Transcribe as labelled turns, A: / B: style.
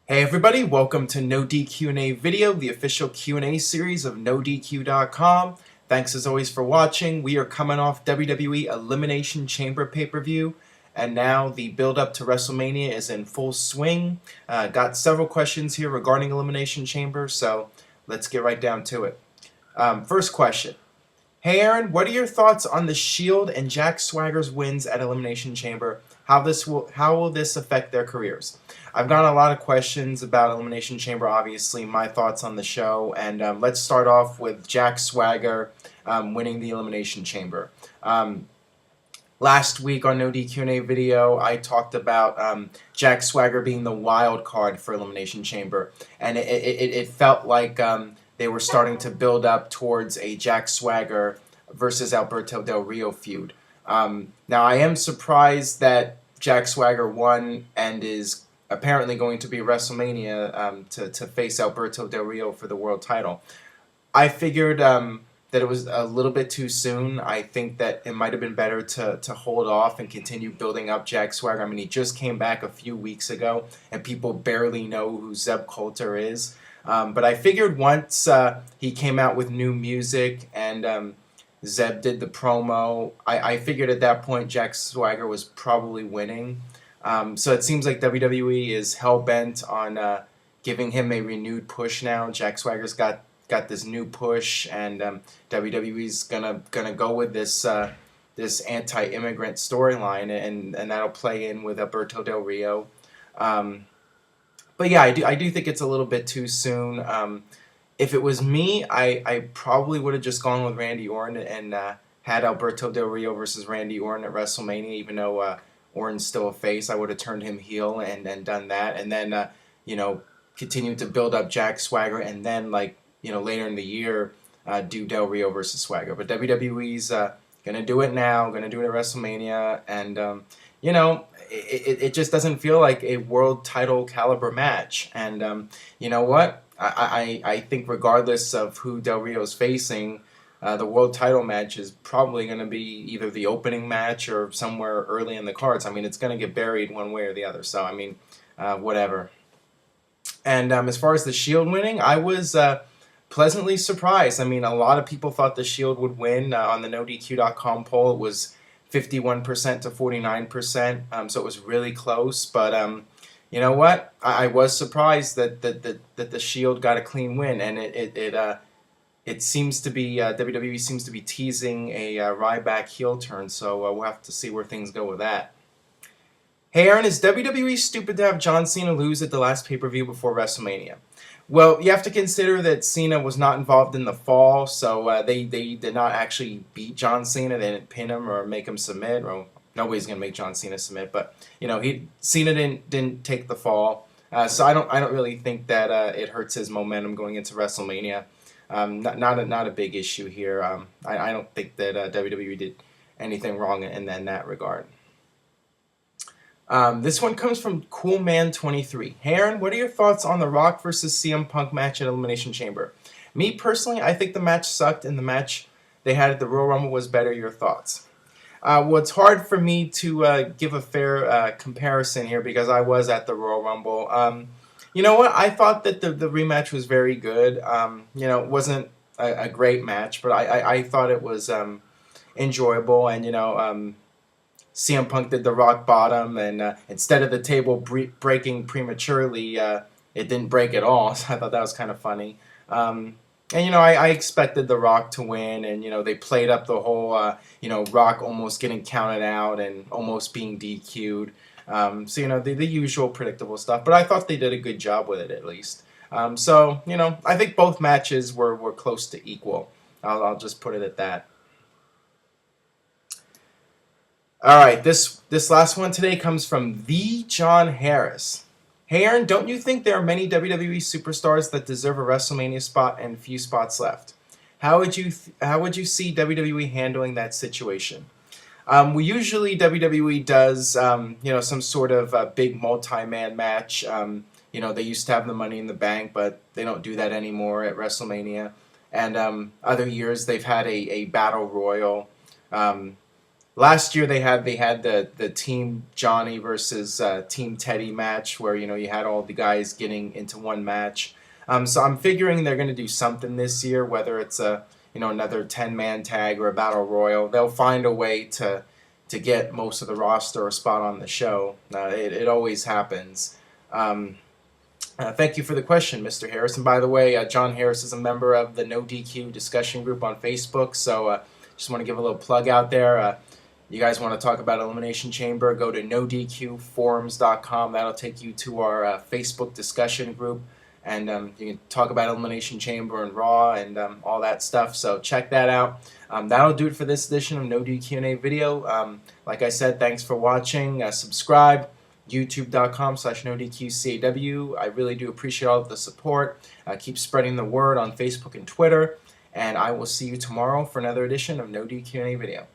A: Hey everybody, welcome to NoDQ&A video, the official Q&A series of NoDQ.com. Thanks as always for watching. We are coming off WWE Elimination Chamber pay-per-view, and now the build-up to WrestleMania is in full swing. Got several questions here regarding Elimination Chamber, so let's get right down to it. First question. Hey Aaron, what are your thoughts on the Shield and Jack Swagger's wins at Elimination Chamber? How will this affect their careers? I've gotten a lot of questions about Elimination Chamber, obviously, my thoughts on the show, and let's start off with Jack Swagger winning the Elimination Chamber. Last week on No DQ&A video, I talked about Jack Swagger being the wild card for Elimination Chamber, and it felt like they were starting to build up towards a Jack Swagger versus Alberto Del Rio feud. Now, I am surprised that Jack Swagger won and is apparently going to be WrestleMania to face Alberto Del Rio for the world title. I figured that it was a little bit too soon. I think that it might have been better to hold off and continue building up Jack Swagger. I mean, he just came back a few weeks ago, and people barely know who Zeb Coulter is. But I figured once he came out with new music and Zeb did the promo, I figured at that point Jack Swagger was probably winning. So it seems like WWE is hell-bent on giving him a renewed push now. Jack Swagger's got this new push, and WWE's gonna go with this this anti-immigrant storyline, and that'll play in with Alberto Del Rio. But yeah, I do think it's a little bit too soon. If it was me, I probably would have just gone with Randy Orton and had Alberto Del Rio versus Randy Orton at WrestleMania, even though Orton's still a face. I would have turned him heel and done that, and then continued to build up Jack Swagger, and then later in the year do Del Rio versus Swagger. But WWE's gonna do it now, gonna do it at WrestleMania, and it just doesn't feel like a world title caliber match. And you know what? I think regardless of who Del Rio's facing, the world title match is probably going to be either the opening match or somewhere early in the cards. I mean, it's going to get buried one way or the other. So, I mean, whatever. And as far as the Shield winning, I was pleasantly surprised. I mean, a lot of people thought the Shield would win. On the NoDQ.com poll, it was 51% to 49%. So it was really close. But you know what? I was surprised that the Shield got a clean win, and it seems to be WWE seems to be teasing a Ryback heel turn, so we'll have to see where things go with that. Hey Aaron, is WWE stupid to have John Cena lose at the last pay-per-view before WrestleMania? Well, you have to consider that Cena was not involved in the fall, so they did not actually beat John Cena. They didn't pin him or make him submit. Or nobody's gonna make John Cena submit, but Cena didn't take the fall, so I don't really think that it hurts his momentum going into WrestleMania. Not a big issue here. I don't think that WWE did anything wrong in that regard. This one comes from Coolman23. Hey Aaron, what are your thoughts on The Rock versus CM Punk match at Elimination Chamber? Me personally, I think the match sucked, and the match they had at the Royal Rumble was better. Your thoughts? Well, it's hard for me to give a fair comparison here because I was at the Royal Rumble. You know what? I thought that the rematch was very good. It wasn't a great match, but I thought it was enjoyable. And CM Punk did the rock bottom, and instead of the table breaking prematurely, it didn't break at all. So I thought that was kind of funny. I expected The Rock to win, and they played up the whole Rock almost getting counted out and almost being DQ'd. So the usual predictable stuff, but I thought they did a good job with it at least. So I think both matches were close to equal. I'll just put it at that. All right, this last one today comes from the John Harris. Hey Aaron, don't you think there are many WWE superstars that deserve a WrestleMania spot and few spots left? How would you see WWE handling that situation? Usually WWE does some sort of big multi-man match. They used to have the Money in the Bank, but they don't do that anymore at WrestleMania. And other years they've had a battle royal. last year they had the Team Johnny versus Team Teddy match where you had all the guys getting into one match. So I'm figuring they're going to do something this year, whether it's a another 10-man tag or a battle royal. They'll find a way to get most of the roster a spot on the show. It always happens. Thank you for the question, Mr. Harris. And by the way, John Harris is a member of the No DQ discussion group on Facebook. So just want to give a little plug out there. You guys want to talk about Elimination Chamber, go to NoDQforums.com. That'll take you to our Facebook discussion group. And you can talk about Elimination Chamber and Raw and all that stuff. So check that out. That'll do it for this edition of No DQ&A video. Like I said, thanks for watching. Subscribe, youtube.com/NoDQCAW. I really do appreciate all of the support. Keep spreading the word on Facebook and Twitter. And I will see you tomorrow for another edition of No DQ&A video.